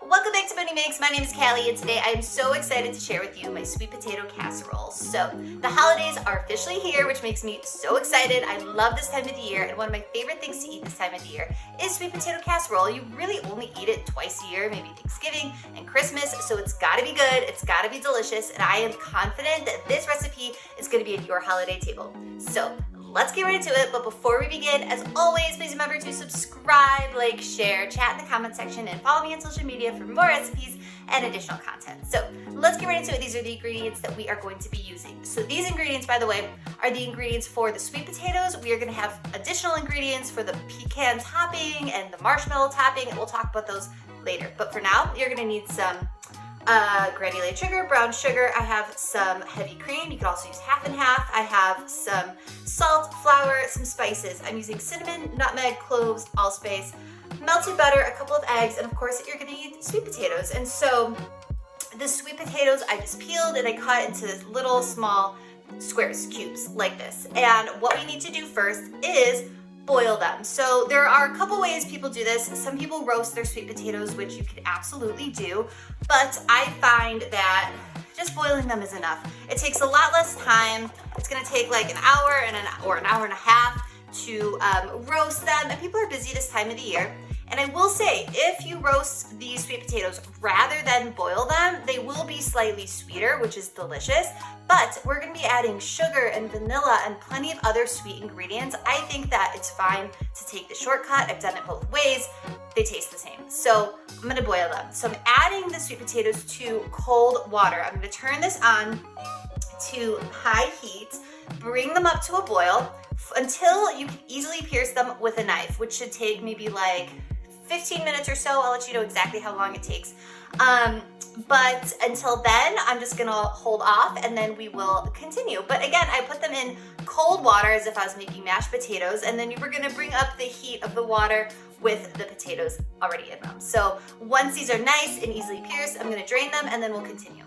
Welcome back to Bunny Makes. My name is Callie and today I am so excited to share with you my sweet potato casserole. So the holidays are officially here, which makes me so excited. I love this time of the year, and one of my favorite things to eat this time of the year is sweet potato casserole. You really only eat it twice a year, maybe Thanksgiving and Christmas, so it's gotta be good, it's gotta be delicious, and I am confident that this recipe is gonna be at your holiday table. So let's get right into it, but before we begin, as always, please remember to subscribe, like, share, chat in the comment section, and follow me on social media for more recipes and additional content. So let's get right into it. These are the ingredients that we are going to be using. So these ingredients, by the way, are the ingredients for the sweet potatoes. We are gonna have additional ingredients for the pecan topping and the marshmallow topping, and we'll talk about those later. But for now, you're gonna need some granulated sugar, brown sugar. I have some heavy cream. You could also use half and half. I have some salt, flour, some spices. I'm using cinnamon, nutmeg, cloves, allspice, melted butter, a couple of eggs, and of course you're gonna need sweet potatoes. And so the sweet potatoes I just peeled and I cut into little small squares, cubes like this. And what we need to do first is boil them. So there are a couple ways people do this. Some people roast their sweet potatoes, which you could absolutely do, but I find that just boiling them is enough. It takes a lot less time. It's gonna take like an hour or an hour and a half to roast them, and people are busy this time of the year. And I will say, if you roast these sweet potatoes rather than boil them, they will be slightly sweeter, which is delicious. But we're gonna be adding sugar and vanilla and plenty of other sweet ingredients. I think that it's fine to take the shortcut. I've done it both ways. They taste the same. So I'm gonna boil them. So I'm adding the sweet potatoes to cold water. I'm gonna turn this on to high heat, bring them up to a boil until you can easily pierce them with a knife, which should take maybe like 15 minutes or so. I'll let you know exactly how long it takes. But until then, I'm just gonna hold off and then we will continue. But again, I put them in cold water as if I was making mashed potatoes, and then we're gonna bring up the heat of the water with the potatoes already in them. So once these are nice and easily pierced, I'm gonna drain them and then we'll continue.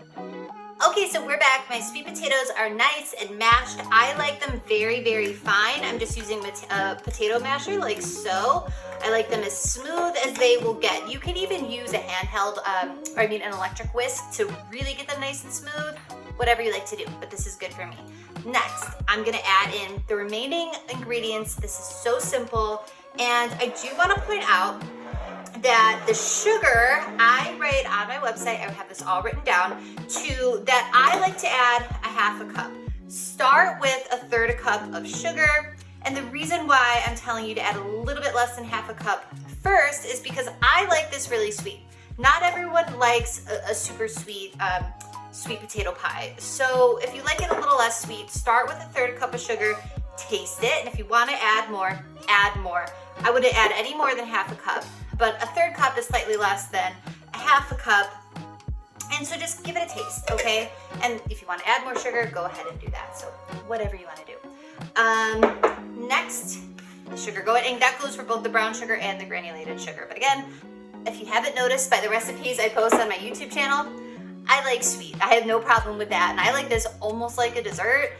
Okay, so we're back. My sweet potatoes are nice and mashed. I like them very, very fine. I'm just using a potato masher like so. I like them as smooth as they will get. You can even use a handheld, an electric whisk to really get them nice and smooth, whatever you like to do, but this is good for me. Next, I'm gonna add in the remaining ingredients. This is so simple, and I do wanna point out that the sugar, I write on my website, I have this all written down, that I like to add a half a cup. Start with a third a cup of sugar, and the reason why I'm telling you to add a little bit less than half a cup first is because I like this really sweet. Not everyone likes a super sweet sweet potato pie. So if you like it a little less sweet, start with a third cup of sugar, taste it, and if you wanna add more, add more. I wouldn't add any more than half a cup, but a third cup is slightly less than a half a cup. And so just give it a taste, okay? And if you want to add more sugar, go ahead and do that. So whatever you want to do. Next, the sugar going, and that goes for both the brown sugar and the granulated sugar. But again, if you haven't noticed by the recipes I post on my YouTube channel, I like sweet. I have no problem with that. And I like this almost like a dessert.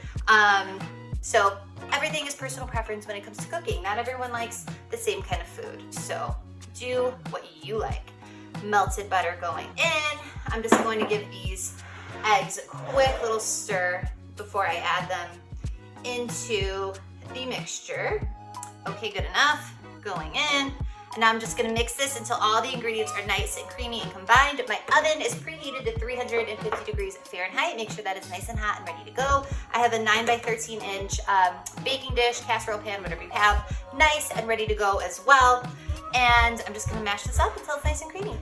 So everything is personal preference when it comes to cooking. Not everyone likes the same kind of food. So do what you like. Melted butter going in. I'm just going to give these eggs a quick little stir before I add them into the mixture. Okay, good enough. Going in. And now I'm just gonna mix this until all the ingredients are nice and creamy and combined. My oven is preheated to 350 degrees Fahrenheit. Make sure that it's nice and hot and ready to go. I have a 9 by 13 inch baking dish, casserole pan, whatever you have, nice and ready to go as well. And I'm just gonna mash this up until it's nice and creamy.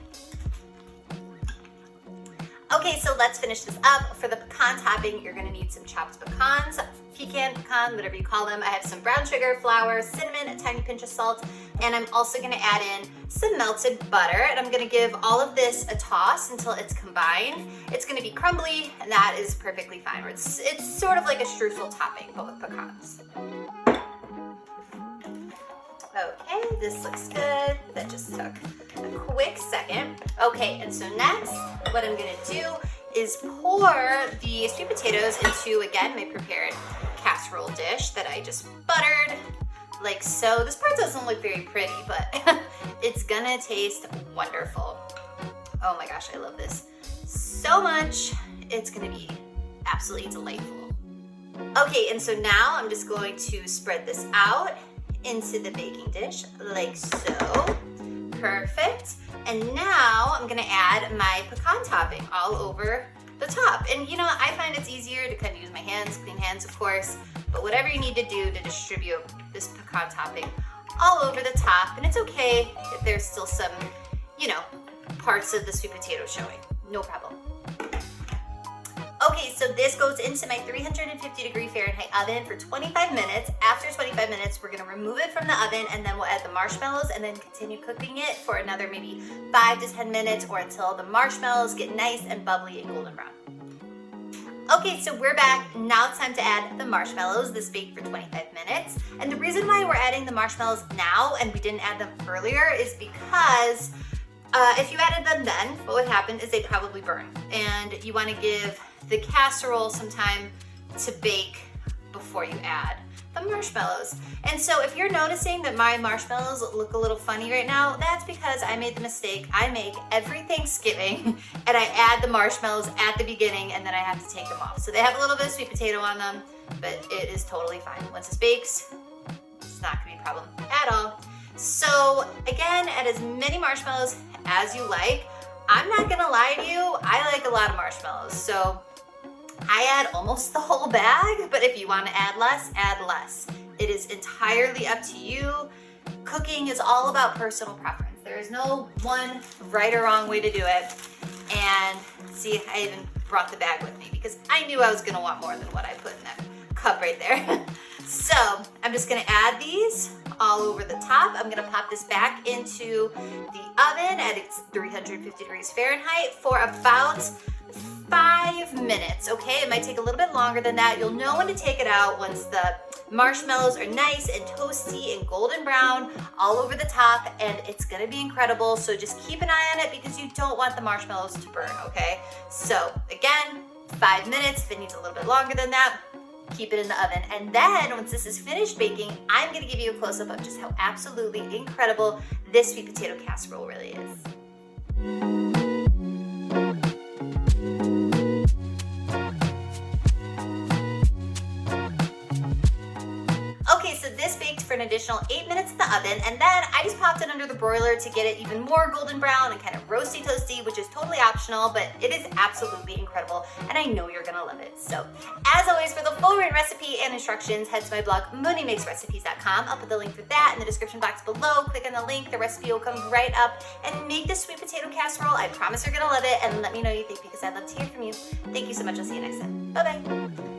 Okay, so let's finish this up. For the pecan topping, you're gonna need some chopped pecans, pecan, whatever you call them. I have some brown sugar, flour, cinnamon, a tiny pinch of salt, and I'm also gonna add in some melted butter, and I'm gonna give all of this a toss until it's combined. It's gonna be crumbly, and that is perfectly fine. It's sort of like a streusel topping, but with pecans. Okay, this looks good. That just took a quick second. Okay, and so next, what I'm gonna do is pour the sweet potatoes into, again, my prepared casserole dish that I just buttered like so. This part doesn't look very pretty, but it's gonna taste wonderful. Oh my gosh, I love this so much. It's gonna be absolutely delightful. Okay, and so now I'm just going to spread this out into the baking dish like so. Perfect. And now I'm gonna add my pecan topping all over the top. And you know, I find it's easier to kind of use my hands, clean hands of course, but whatever you need to do to distribute this pecan topping all over the top. And it's okay if there's still some, you know, parts of the sweet potato showing. No problem. Okay, so this goes into my 350-degree Fahrenheit oven for 25 minutes. After 25 minutes, we're gonna remove it from the oven and then we'll add the marshmallows and then continue cooking it for another maybe 5 to 10 minutes or until the marshmallows get nice and bubbly and golden brown. Okay, so we're back. Now it's time to add the marshmallows. This baked for 25 minutes. And the reason why we're adding the marshmallows now and we didn't add them earlier is because if you added them then, what would happen is they'd probably burn. And you wanna give the casserole some time to bake before you add the marshmallows. And so if you're noticing that my marshmallows look a little funny right now, that's because I made the mistake I make every Thanksgiving and I add the marshmallows at the beginning and then I have to take them off. So they have a little bit of sweet potato on them, but it is totally fine. Once it bakes, it's not gonna be a problem at all. So again, add as many marshmallows as you like. I'm not gonna lie to you, I like a lot of marshmallows. So I add almost the whole bag, but if you want to add less, add less. It is entirely up to you. Cooking is all about personal preference. There is no one right or wrong way to do it. And see, I even brought the bag with me because I knew I was going to want more than what I put in that cup right there. So I'm just going to add these all over the top. I'm going to pop this back into the oven at its 350 degrees Fahrenheit for about 5 minutes, okay? It might take a little bit longer than that. You'll know when to take it out once the marshmallows are nice and toasty and golden brown all over the top, and it's gonna be incredible. So just keep an eye on it because you don't want the marshmallows to burn, okay? So again, 5 minutes. If it needs a little bit longer than that, keep it in the oven. And then once this is finished baking, I'm gonna give you a close-up of just how absolutely incredible this sweet potato casserole really is. For an additional 8 minutes in the oven, and then I just popped it under the broiler to get it even more golden brown and kind of roasty toasty, which is totally optional, but it is absolutely incredible and I know you're gonna love it. So as always, for the full recipe and instructions, head to my blog MoniMakesRecipes.com. I'll put the link for that in the description box below. Click on the link, the recipe will come right up, and make this sweet potato casserole. I promise you're gonna love it, and let me know what you think because I'd love to hear from you. Thank you so much. I'll see you next time. Bye bye.